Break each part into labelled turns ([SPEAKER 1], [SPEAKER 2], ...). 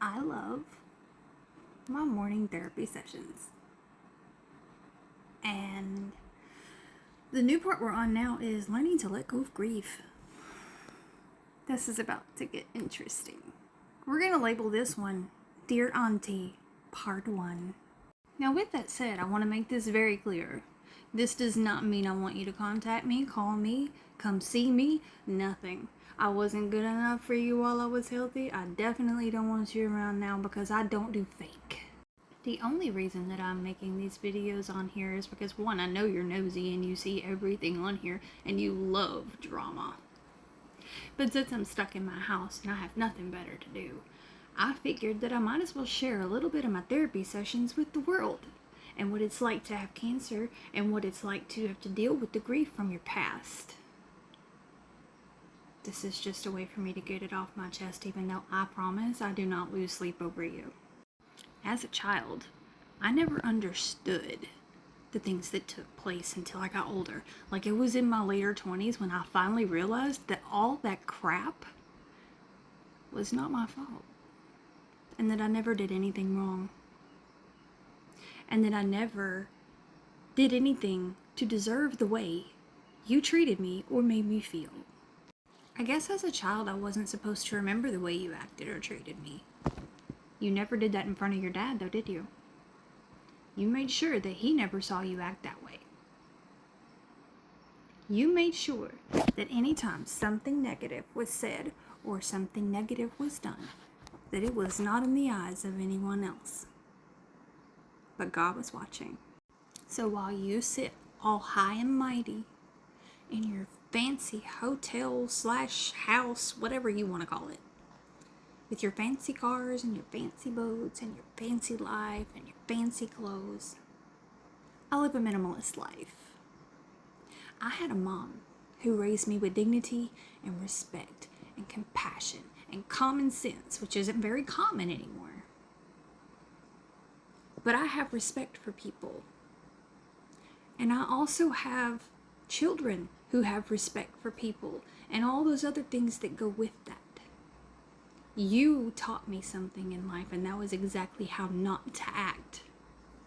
[SPEAKER 1] I love my morning therapy sessions. And the new part we're on now is learning to let go of grief. This is about to get interesting. We're going to label this one Dear Auntie, Part 1. Now, with that said, I want to make this very clear. This does not mean I want you to contact me, call me, come see me, nothing. I wasn't good enough for you while I was healthy. I definitely don't want you around now because I don't do fake. The only reason that I'm making these videos on here is because, one, I know you're nosy and you see everything on here and you love drama. But since I'm stuck in my house and I have nothing better to do, I figured that I might as well share a little bit of my therapy sessions with the world and what it's like to have cancer and what it's like to have to deal with the grief from your past. This is just a way for me to get it off my chest, even though I promise I do not lose sleep over you. As a child, I never understood the things that took place until I got older. Like, it was in my later 20s when I finally realized that all that crap was not my fault. And that I never did anything wrong. And that I never did anything to deserve the way you treated me or made me feel. I guess as a child I wasn't supposed to remember the way you acted or treated me. You never did that in front of your dad, though, did you? You made sure that he never saw you act that way. You made sure that anytime something negative was said or something negative was done, that it was not in the eyes of anyone else. But God was watching. So while you sit all high and mighty in your fancy hotel / house, whatever you want to call it, with your fancy cars and your fancy boats and your fancy life and your fancy clothes, I live a minimalist life. I had a mom who raised me with dignity and respect and compassion and common sense, which isn't very common anymore. But I have respect for people. And I also have children who have respect for people and all those other things that go with that. You taught me something in life, and that was exactly how not to act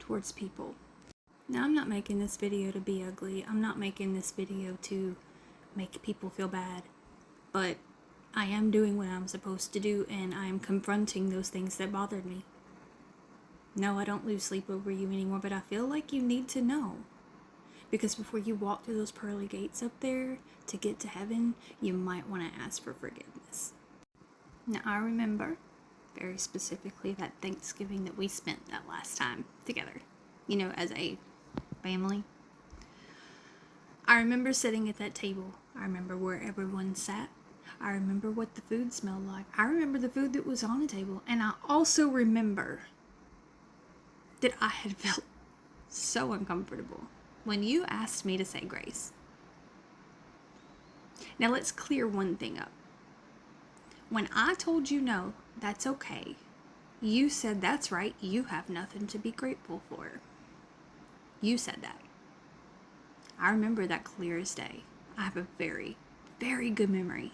[SPEAKER 1] towards people. Now, I'm not making this video to be ugly. I'm not making this video to make people feel bad. But I am doing what I'm supposed to do, and I am confronting those things that bothered me. No, I don't lose sleep over you anymore, but I feel like you need to know. Because before you walk through those pearly gates up there to get to heaven, you might want to ask for forgiveness. Now, I remember very specifically that Thanksgiving that we spent that last time together, as a family. I remember sitting at that table. I remember where everyone sat. I remember what the food smelled like. I remember the food that was on the table. And I also remember that I had felt so uncomfortable when you asked me to say grace. Now, let's clear one thing up. When I told you no, that's okay, you said that's right, you have nothing to be grateful for. You said that. I remember that clear as day. I have a very, very good memory.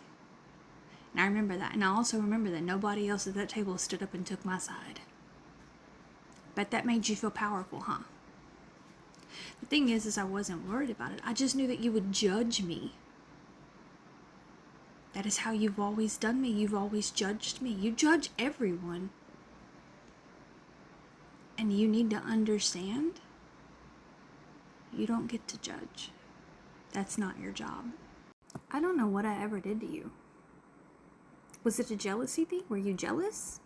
[SPEAKER 1] And I remember that. And I also remember that nobody else at that table stood up and took my side. Bet that made you feel powerful, huh? The thing is I wasn't worried about it. I just knew that you would judge me. That is how you've always done me. You've always judged me. You judge everyone. And you need to understand, you don't get to judge. That's not your job. I don't know what I ever did to you. Was it a jealousy thing? Were you jealous?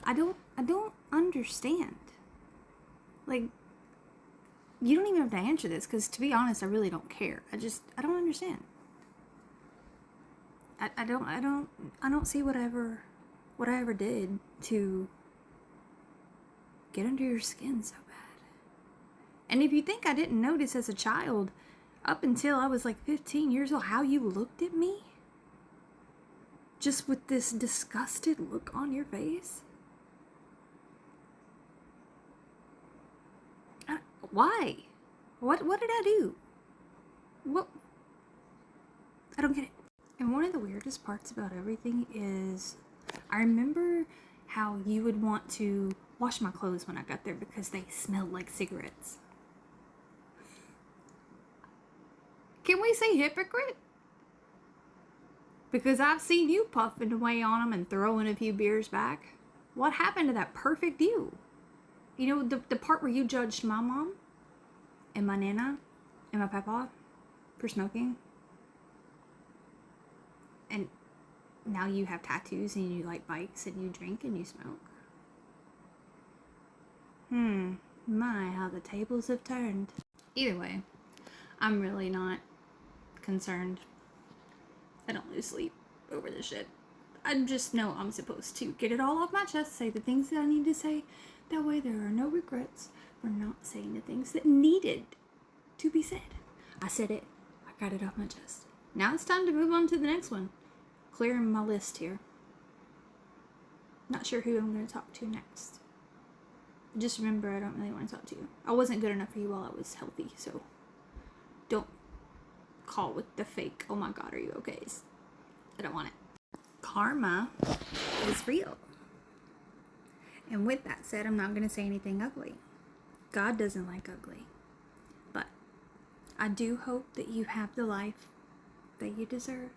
[SPEAKER 1] I don't understand. Like, you don't even have to answer this, because to be honest, I really don't care. I don't understand. I don't see what I ever did to get under your skin so bad. And if you think I didn't notice as a child, up until I was like 15 years old, how you looked at me, just with this disgusted look on your face. Why? What did I do? What? I don't get it. And one of the weirdest parts about everything is I remember how you would want to wash my clothes when I got there because they smelled like cigarettes. Can we say hypocrite? Because I've seen you puffing away on them and throwing a few beers back. What happened to that perfect you? You know, the part where you judged my mom and my nana and my papa for smoking? And now you have tattoos and you like bikes and you drink and you smoke. My, how the tables have turned. Either way, I'm really not concerned. I don't lose sleep over this shit. I just know I'm supposed to get it all off my chest, say the things that I need to say. That way there are no regrets for not saying the things that needed to be said. I said it. I got it off my chest. Now it's time to move on to the next one. Clearing my list here. Not sure who I'm going to talk to next. Just remember, I don't really want to talk to you. I wasn't good enough for you while I was healthy, so don't call with the fake, oh my god, are you okay? I don't want it. Karma is real. And with that said, I'm not going to say anything ugly. God doesn't like ugly. But I do hope that you have the life that you deserve.